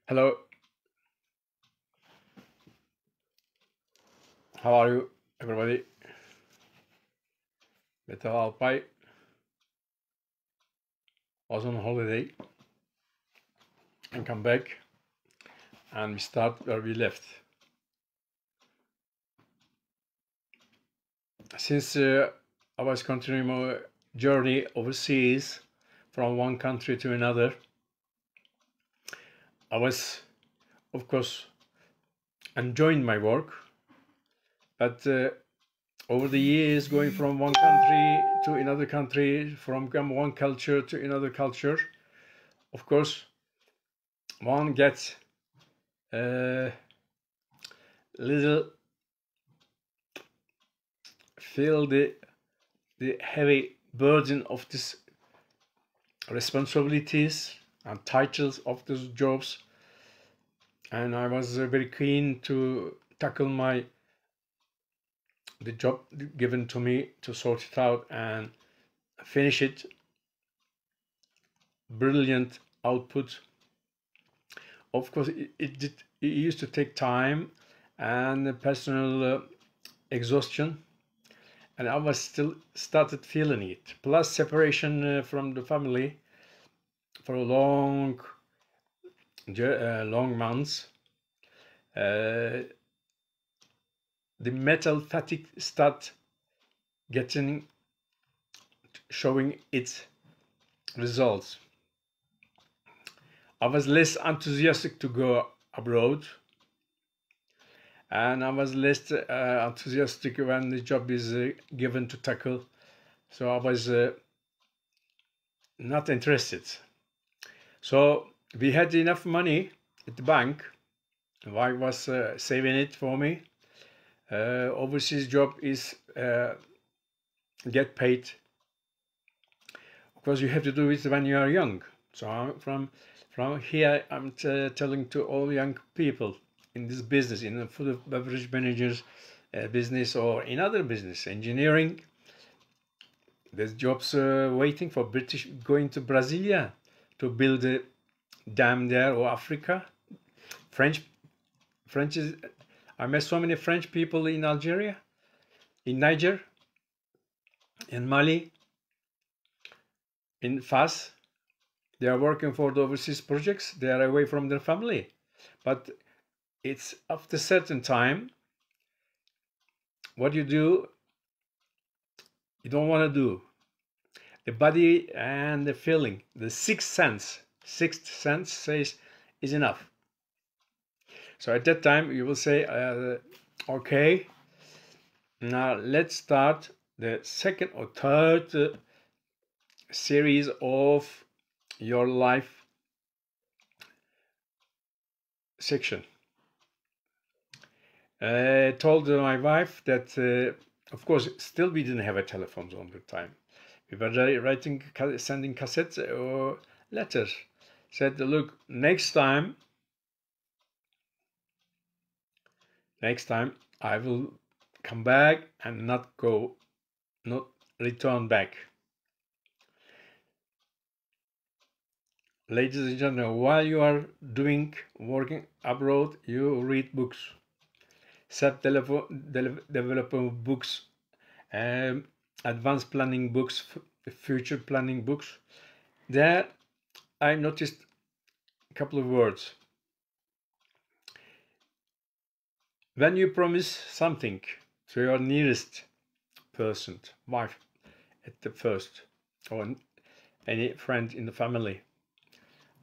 Hello, how are you, everybody? Mr. Alpay was on holiday and come back, and we start where we left. Since I was continuing my journey overseas from one country to another, I was, of course, enjoying my work, but over the years, going from one country to another country, from one culture to another culture, of course, one gets a little feel the heavy burden of this responsibilities and titles of those jobs, and I was very keen to tackle the job given to me to sort it out and finish it. Brilliant output. Of course, it used to take time and personal exhaustion, and I was still started feeling it. Plus separation from the family for a long months. The mental fatigue start showing its results. I was less enthusiastic to go abroad, and I was less enthusiastic when the job is given to tackle, so I was not interested. So we had enough money at the bank. I was saving it for me. Overseas job is get paid. Of course, you have to do it when you are young. So from here, I'm telling to all young people in this business, in the food and beverage managers business, or in other business, engineering. There's jobs waiting for British going to Brasilia to build a dam there, or Africa. French is. I met so many French people in Algeria, in Niger, in Mali, in Fas. They are working for the overseas projects. They are away from their family. But it's after a certain time, what you do, you don't want to do. The body and the feeling, the sixth sense says is enough. So at that time, you will say, okay, now let's start the second or third series of your life section. I told my wife that, of course, still we didn't have a telephone all the time. We were sending cassettes or letters. Said, look, next time I will come back and not return back. Ladies and gentlemen, while you are working abroad, you read books, self-development books, advanced planning books, future planning books. There, I noticed a couple of words. When you promise something to your nearest person, wife at the first, or any friend in the family,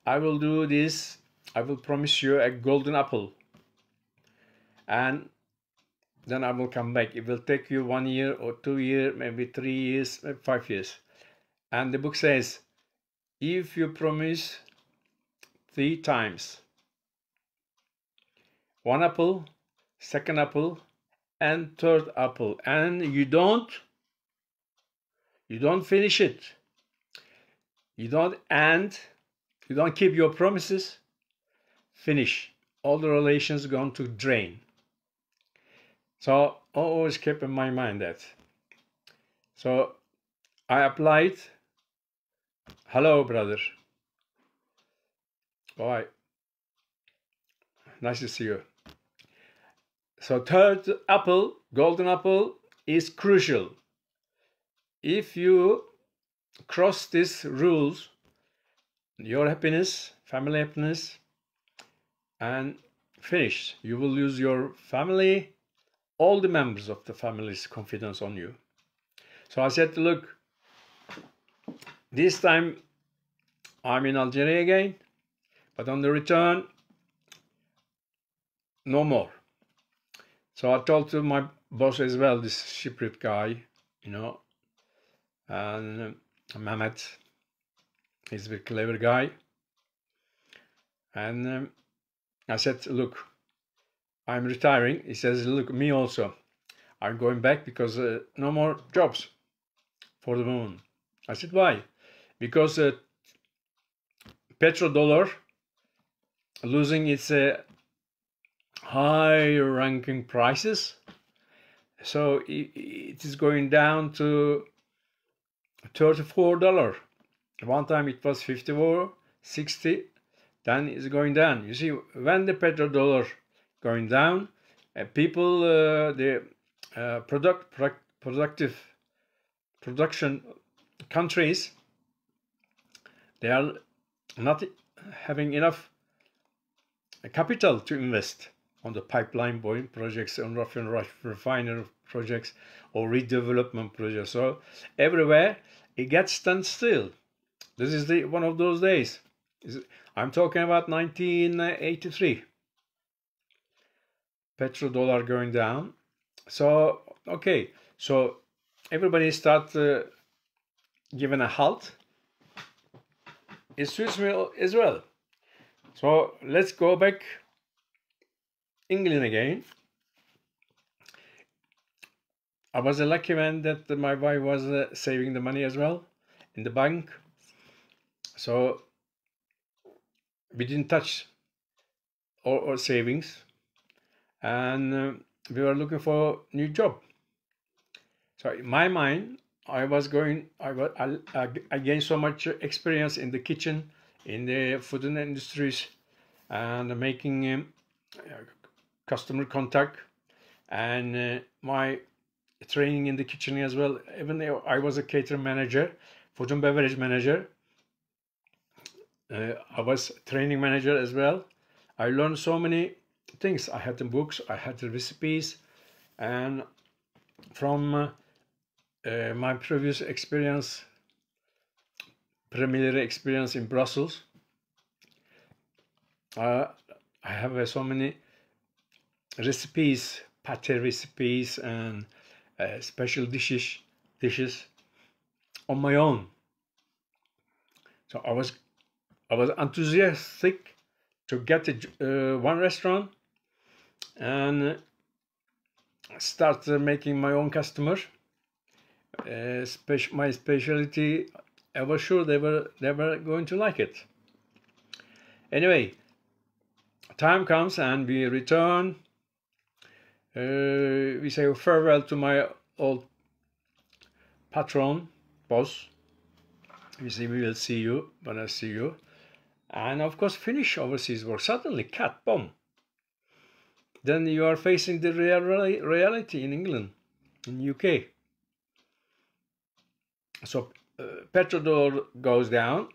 I will do this, I will promise you a golden apple, and then I will come back. It will take you 1 year or 2 years, maybe 3 years, maybe 5 years. And the book says, if you promise 3 times, 1 apple, 2nd apple, and 3rd apple, and you don't finish it, you don't keep your promises, finish, all the relations going to drain. So I always kept in my mind that. So I applied. Hello, brother. Bye. Nice to see you. So third apple, golden apple, is crucial. If you cross these rules, your happiness, family happiness, and finish. You will lose your family, all the members of the family's confidence on you. So I said, look, this time I'm in Algeria again, but on the return, no more. So I told to my boss as well, this shipwrecked guy, you know, and Mehmet, he's a very clever guy. And I said, look, I'm retiring. He says, look, me also. I'm going back because no more jobs for the moment. I said, why? Because petrodollar losing its high ranking prices. So it is going down to $34. One time it was 54, 60, then it's going down. You see, when the petrodollar going down, people, the production countries, they are not having enough capital to invest on the pipeline projects, on refinery projects, or redevelopment projects. So everywhere it gets standstill. This is one of those days. I'm talking about 1983. Petrodollar going down. So okay, so everybody start giving a halt. It suits me as well. So let's go back England again. I was a lucky man that my wife was saving the money as well in the bank. So we didn't touch our savings, and we were looking for a new job. So in my mind, I gained so much experience in the kitchen, in the food industries, and making customer contact, and my training in the kitchen as well. Even though I was a catering manager, food and beverage manager, I was training manager as well. I learned so many things. I had the books, I had the recipes, and from my previous experience, preliminary experience in Brussels, I have so many recipes, pate recipes, and special dishes on my own. So I was enthusiastic to get one restaurant and start making my own customer. My specialty, I was sure they were going to like it. Anyway, time comes and we return. We say farewell to my old patron, boss. We say we will see you when I see you. And of course finish overseas work. Suddenly, cat, boom. Then you are facing the reality in England, in UK. So petrodollar goes down,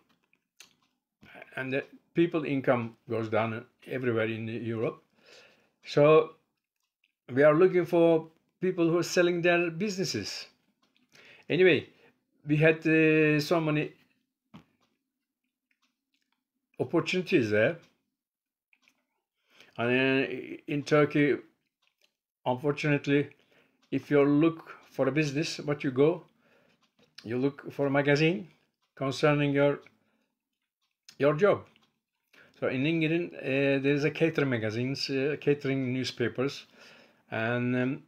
and the people income goes down everywhere in Europe. So we are looking for people who are selling their businesses. Anyway, we had so many opportunities there. And in Turkey, unfortunately, if you look for a business, what you look for a magazine concerning your job. So in England, there is a catering magazines, catering newspapers, and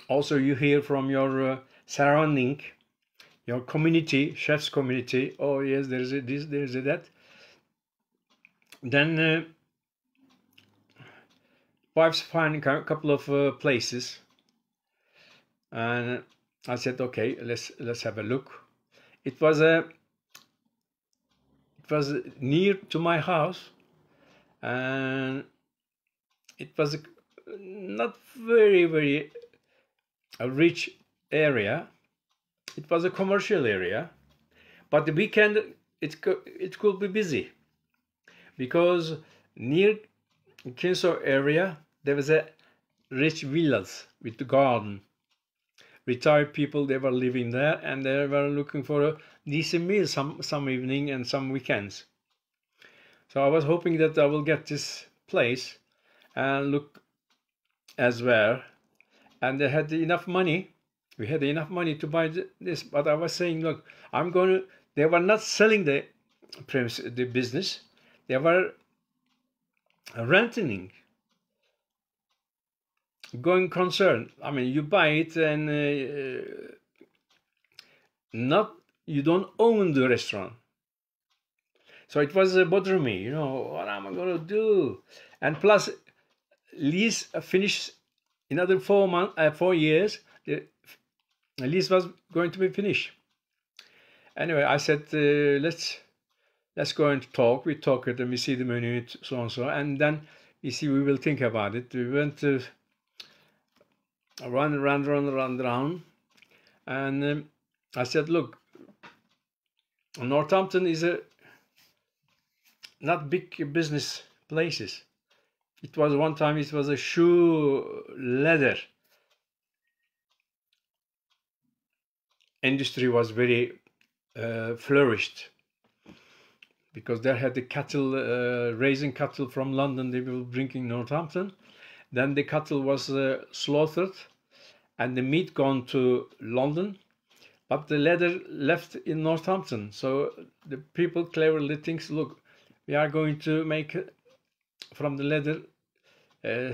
also you hear from your surrounding, your community, chef's community. Oh yes, there is a this, there is a that. Then wives find a couple of places, and I said, okay, let's have a look. It was near to my house, and it was a not very a rich area. It was a commercial area, but the weekend it could be busy because near Kinso area there was a rich villas with the garden. Retired people, they were living there and they were looking for a decent meal some evening and some weekends. So I was hoping that I will get this place and look as well. And they had enough money. We had enough money to buy this. But I was saying, look, they were not selling the business. They were renting, going concern. I mean, you buy it and you don't own the restaurant. So it was bothering me, what am I going to do? And plus, lease finished another 4 years. The lease was going to be finished. Anyway, I said, let's go and talk. We talk and we see the menu, so and so, and then we will think about it. We went to run around, and I said, look, Northampton is not big business places. It was one time, it was a shoe leather industry was very flourished because they had the cattle, raising cattle from London, they were bringing Northampton. Then the cattle was slaughtered and the meat gone to London, but the leather left in Northampton. So the people cleverly think, look, we are going to make from the leather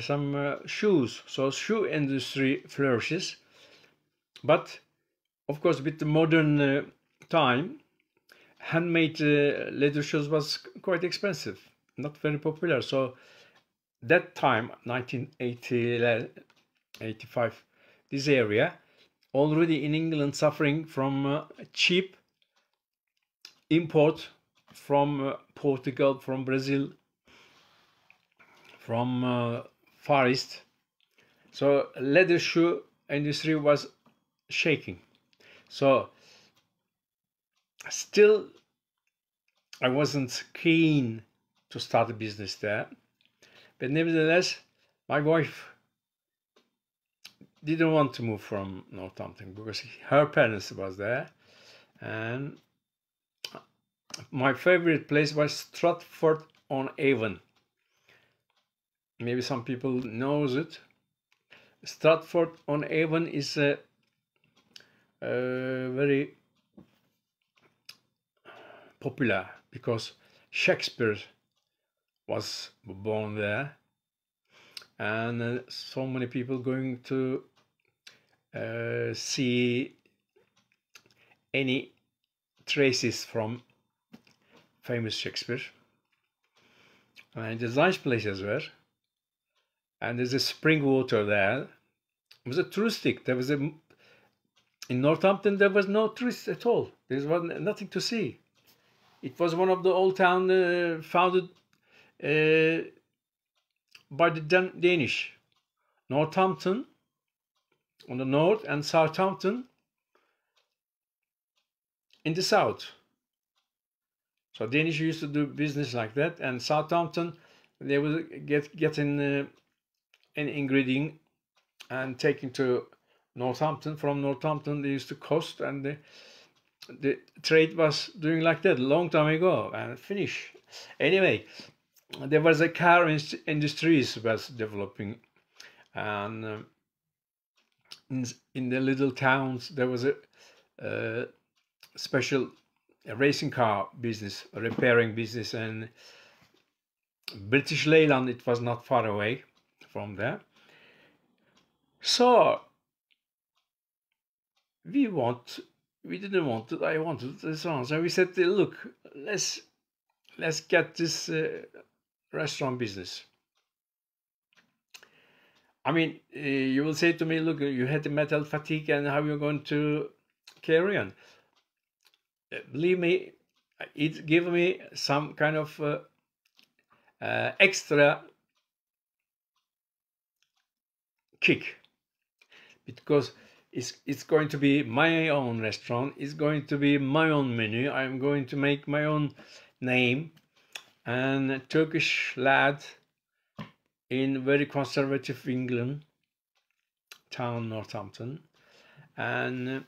some shoes. So shoe industry flourishes. But of course, with the modern time, handmade leather shoes was quite expensive, not very popular. So that time, 1980, 85, this area, already in England suffering from cheap import from Portugal, from Brazil, from Far East. So leather shoe industry was shaking. So still I wasn't keen to start a business there, but nevertheless my wife didn't want to move from Northampton because her parents was there, and my favorite place was Stratford-on-Avon. Maybe some people knows it. Stratford-on-Avon is a very popular because Shakespeare was born there, and so many people going to see any traces from famous Shakespeare. And there's nice places there, and there's a spring water there. It was a touristic. There was in Northampton there was no tourists at all. There was nothing to see. It was one of the old town founded by the Danish. Northampton on the north and Southampton in the south. So Danish used to do business like that, and Southampton they would getting an ingredient and taking to Northampton. From Northampton they used to coast, and the trade was doing like that a long time ago and finish. Anyway, there was a car industries was developing, and in the little towns there was a special racing car business, a repairing business, and British Leyland, it was not far away from there. So we didn't want it, I wanted it, so on. So we said, look, let's get this restaurant business. I mean, you will say to me, look, you had the mental fatigue, and how you're going to carry on? Believe me, it gave me some kind of extra kick, because it's going to be my own restaurant. It's going to be my own menu. I'm going to make my own name. And a Turkish lad in very conservative England town, Northampton. And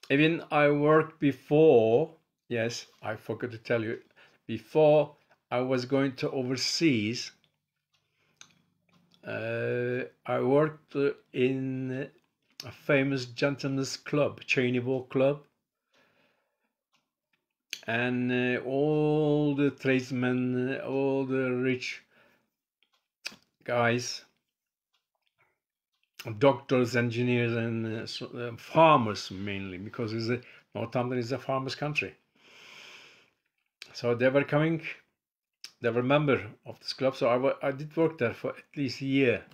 even I worked before, yes, I forgot to tell you, before I was going to overseas, I worked in a famous gentleman's club, Cheney Ball Club, and all the tradesmen, all the rich guys, doctors, engineers, and farmers mainly, because Northampton is a farmers' country. So they were coming. They were a member of this club, so I did work there for at least a year.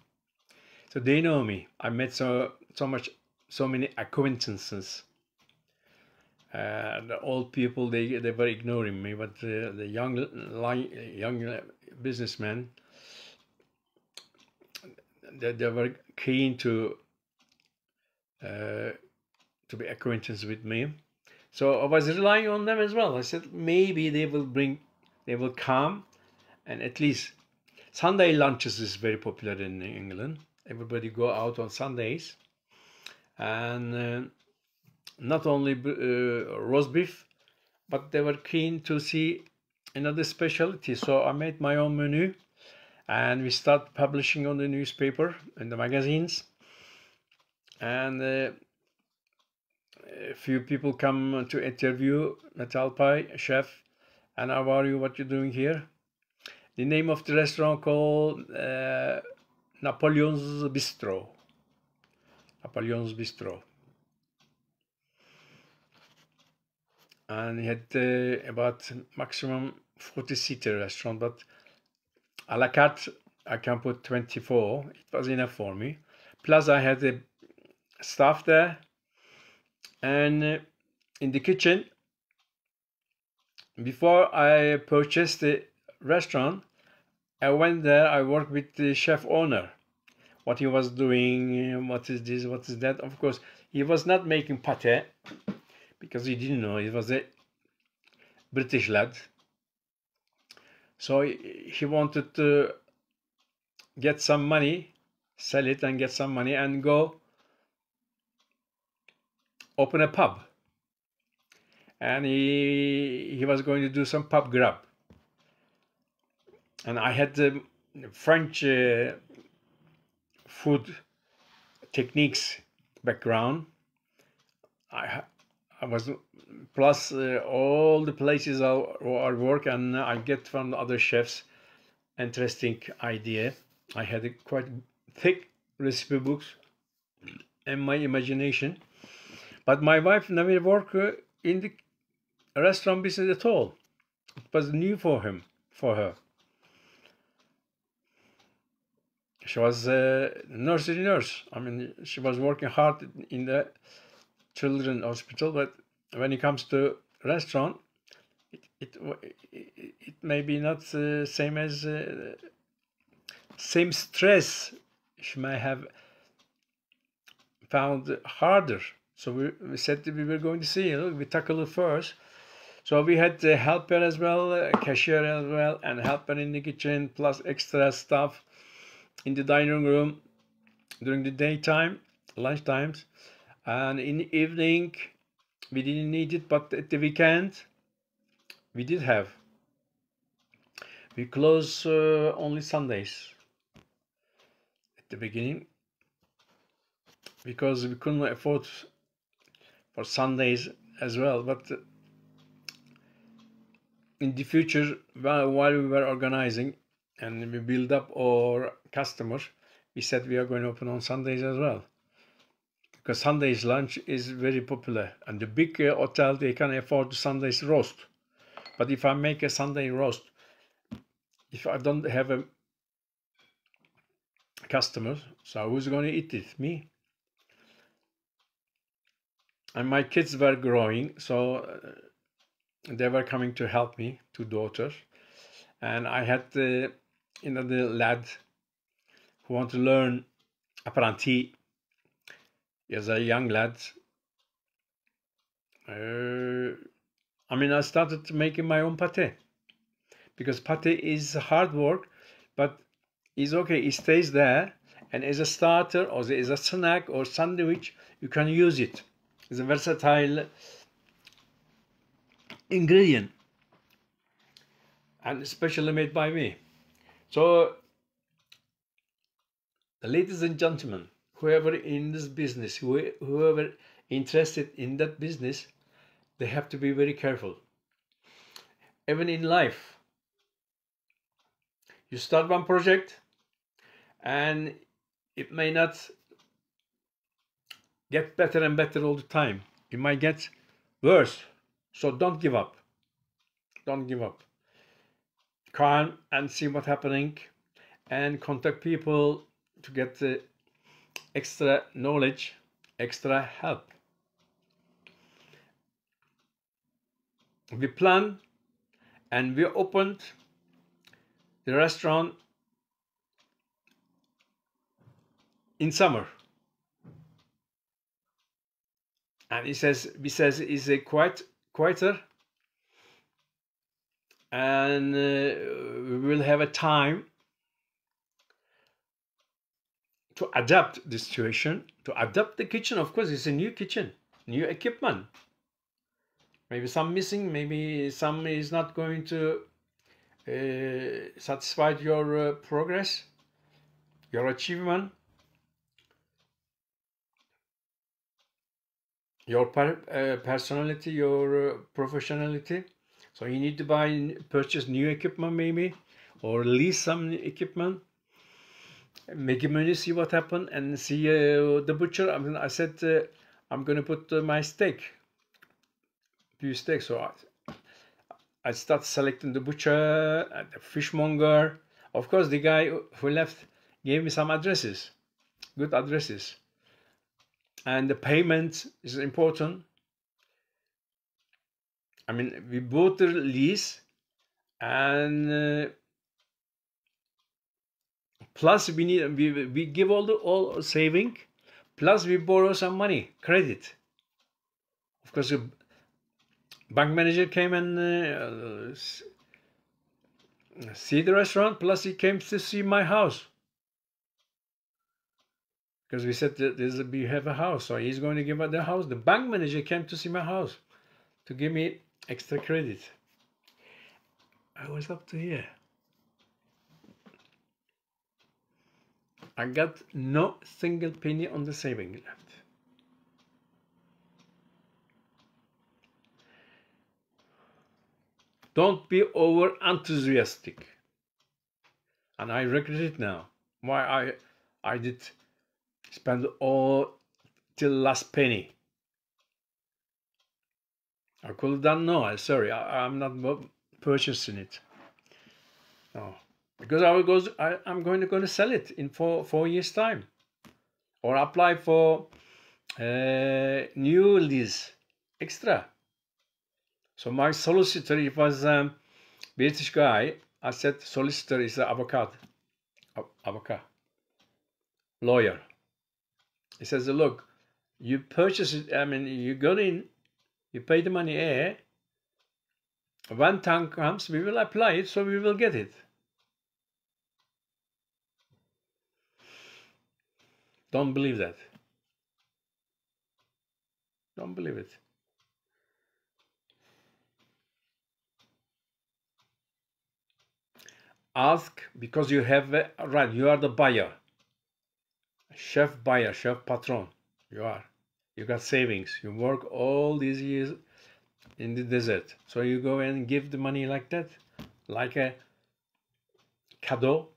So they know me. I met so many acquaintances. The old people, they were ignoring me, but the young businessmen, they were keen to be acquainted with me. So I was relying on them as well. I said maybe they will come, and at least Sunday lunches is very popular in England. Everybody go out on Sundays, and not only roast beef, but they were keen to see another specialty. So I made my own menu, and we start publishing on the newspaper and the magazines, and a few people come to interview Alpay, chef, and how are you, what you doing here? The name of the restaurant called Napoleon's Bistro. Napoleon's Bistro. And he had about maximum 40-seater restaurant, but a la carte I can put 24. It was enough for me. Plus I had the staff there, and in the kitchen, before I purchased the restaurant, I went there. I worked with the chef owner, what he was doing, what is this, what is that. Of course, he was not making pate, because he didn't know. He was a British lad. So he wanted to get some money, sell it and get some money, and go open a pub. And he was going to do some pub grub. And I had the French food techniques background. I was, plus all the places I work, and I get from the other chefs interesting idea. I had a quite thick recipe books and my imagination, but my wife never worked in the restaurant business at all. It was new for her. She was a nursery nurse. I mean, she was working hard in the children's hospital, but when it comes to restaurant, it may be not the same as same stress. She may have found harder. So we said we were going to see. We tackle it first. So we had the helper as well, cashier as well, and helper in the kitchen, plus extra stuff in the dining room during the daytime, lunch times, and in the evening we didn't need it, but at the weekend we did have. We close only Sundays at the beginning, because we couldn't afford for Sundays as well. But in the future, while we were organizing and we build up our customers, we said we are going to open on Sundays as well, because Sundays lunch is very popular, and the big hotel, they can afford Sundays roast. But if I make a Sunday roast, if I don't have a customer, so who's going to eat it? Me. And my kids were growing, so they were coming to help me, two daughters, and I had the lad who want to learn apprenti, as a young lad. I started making my own pate, because pate is hard work, but it's okay. It stays there, and as a starter or as a snack or sandwich, you can use it. It's a versatile ingredient, and especially made by me. So, ladies and gentlemen, whoever in this business, whoever interested in that business, they have to be very careful. Even in life, you start one project and it may not get better and better all the time. It might get worse. So don't give up. Don't give up. Calm and see what's happening, and contact people to get the extra knowledge, extra help. We planned and we opened the restaurant in summer. And he says it's a quieter, and we will have a time to adapt the situation, to adapt the kitchen. Of course, it's a new kitchen, new equipment. Maybe some missing, maybe some is not going to satisfy your progress, your achievement, your personality, your professionality. So you need to purchase new equipment maybe, or lease some equipment. Make money, see what happened, and see the butcher. I said I'm going to put my steak, few steaks. So I start selecting the butcher, the fishmonger. Of course, the guy who left gave me some addresses, good addresses. And the payment is important. We bought the lease, and plus we give all saving, plus we borrow some money, credit. Of course, the bank manager came and see the restaurant, plus he came to see my house. Because we said that we have a house, so he's going to give us the house. The bank manager came to see my house to give me extra credit. I was up to here. I got no single penny on the saving left. Don't be over enthusiastic. And I regret it now. Why I did spend all till last penny. I could have done no. Sorry, I'm not purchasing it. No, because I'm going to sell it in 4 years time, or apply for new lease extra. So my solicitor, it was British guy. I said solicitor is an avocat, lawyer. He says, look, you purchase it. You go in, you pay the money. When time comes, we will apply it, so we will get it. Don't believe that. Don't believe it. Ask, because you have right. You are the buyer, chef buyer, chef patron. You are. You got savings. You work all these years in the desert. So you go and give the money like that, like a cadeau.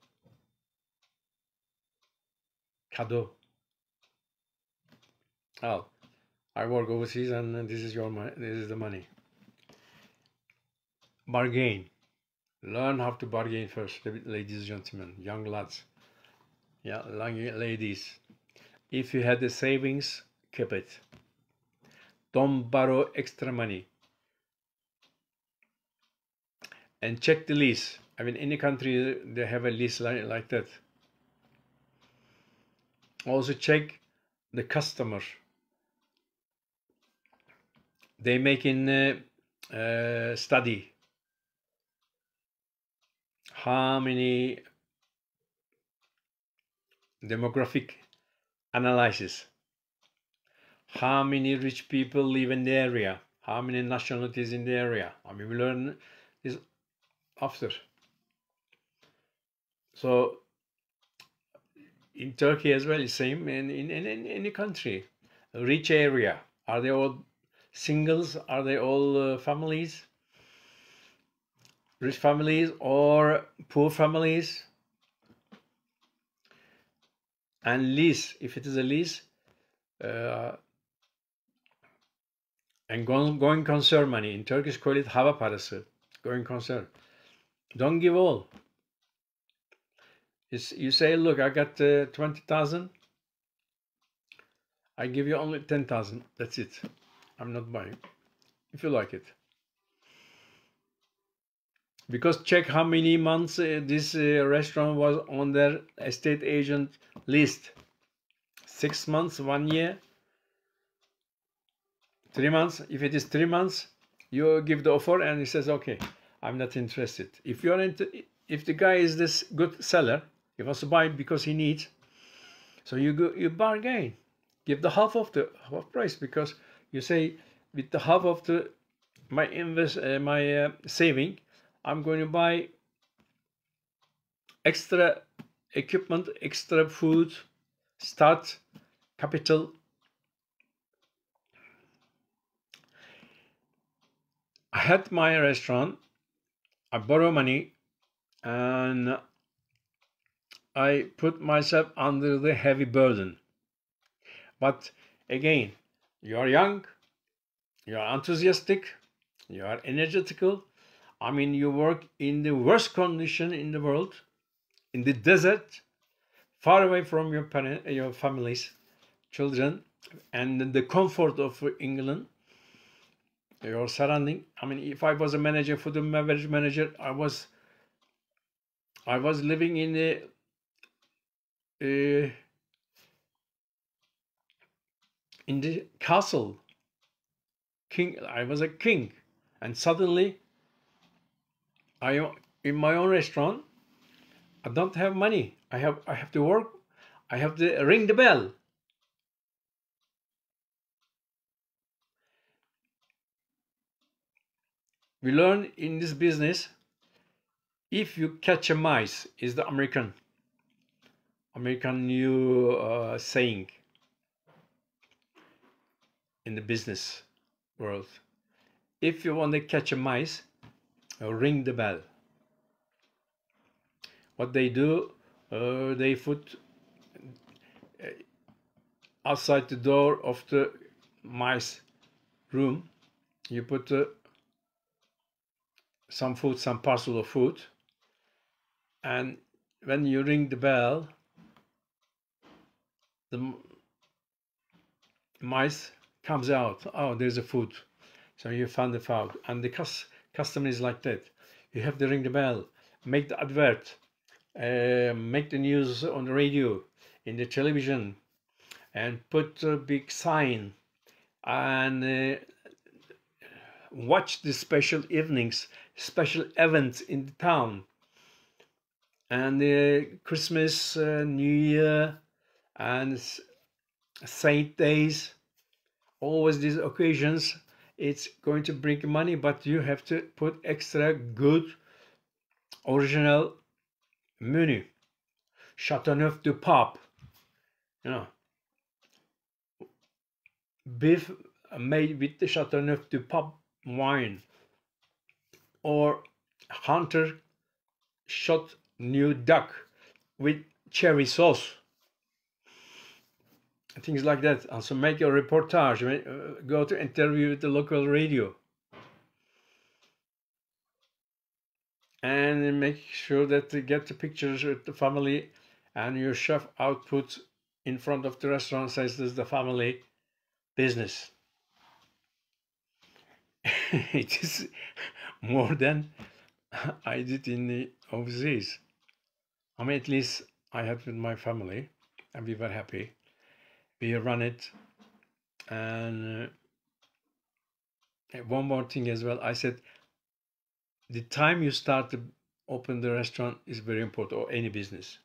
Cadeau. Oh, I work overseas, and this is your money. This is the money. Bargain. Learn how to bargain first, ladies and gentlemen, young lads. Yeah, young ladies. If you had the savings, keep it. Don't borrow extra money. And check the lease. Any country, they have a lease like that. also check the customer. They make in study how many demographic analysis, how many rich people live in the area, how many nationalities in the area. I mean, we learn this after. So in Turkey as well, it's same in any country. A rich area, are they all singles? Are they all families? Rich families or poor families? And lease, if it is a lease, and going concern money. In Turkish call it hava parası. Going concern. Don't give all. You say, look, I got 20,000. I give you only 10,000. That's it. I'm not buying. If you like it. Because check how many months this restaurant was on their estate agent list. 6 months, 1 year, 3 months. If it is 3 months, you give the offer and he says, okay, I'm not interested. If if the guy is this good seller, he wants to buy it because he needs, so you bargain, give the half price, because you say, with the half of my saving, I'm going to buy extra equipment, extra food, start capital. I had my restaurant, I borrow money, and I put myself under the heavy burden. But again, you are young, you are enthusiastic, you are energetical. I mean, you work in the worst condition in the world, in the desert, far away from your parents, your families, children, and the comfort of England, your surrounding. I mean, if I was a manager, food and beverage manager, I was living in the castle. King. I was a king, and suddenly I am in my own restaurant. I don't have money. I have to work. I have to ring the bell. We learn in this business, if you catch a mice, is the American new saying in the business world. If you want to catch a mice, ring the bell. What they do, they put outside the door of the mice room, you put some food, some parcel of food, and when you ring the bell, the mice comes out. Oh, there's a food. So you found the food, and the custom is like that. You have to ring the bell, make the advert, make the news on the radio, in the television, and put a big sign, and watch the special evenings, special events in the town, and Christmas, New Year, and Saint days, always these occasions. It's going to bring money, but you have to put extra good, original menu. Chateauneuf-du-Pape, you know, beef made with the Chateauneuf-du-Pape wine, or hunter shot new duck with cherry sauce, things like that. Also make a reportage, go to interview with the local radio, and make sure that you get the pictures with the family, and your chef output in front of the restaurant says this is the family business. It is more than I did in the overseas. I mean, at least I had with my family. and we were happy. We run it, and one more thing as well. I said, the time you start to open the restaurant is very important, or any business.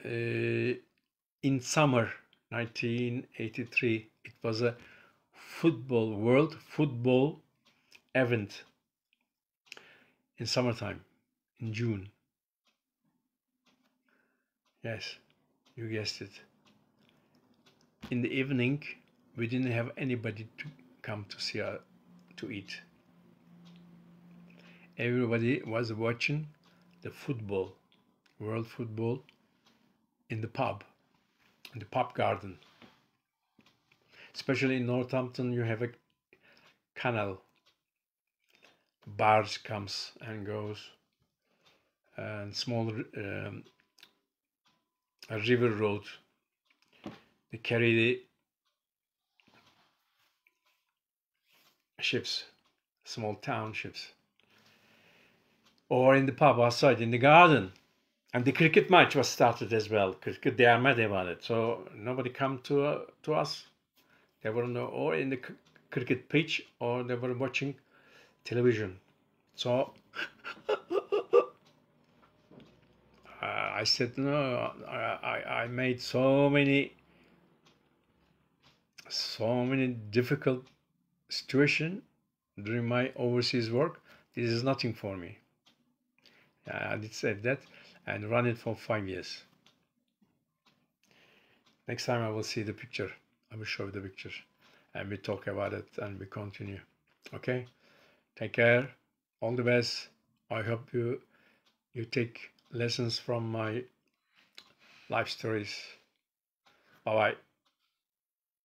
In summer 1983, it was a world football event in summertime, in June. Yes, you guessed it. In the evening, we didn't have anybody to come to see us to eat. Everybody was watching the football, world football, in the pub garden. Especially in Northampton, you have a canal. Barge comes and goes, and small a river road. They carry the ships, small townships, or in the pub outside in the garden. And the cricket match was started as well. Cricket, they are mad about it. So nobody come to us. They were or in the cricket pitch, or they were watching television. So I said, no, I made so many difficult situations during my overseas work. This is nothing for me. I did say that, and run it for 5 years. Next time I will see the picture. I will show you the picture, and we talk about it, and we continue. Okay? Take care. All the best. I hope you take lessons from my life stories. Bye-bye.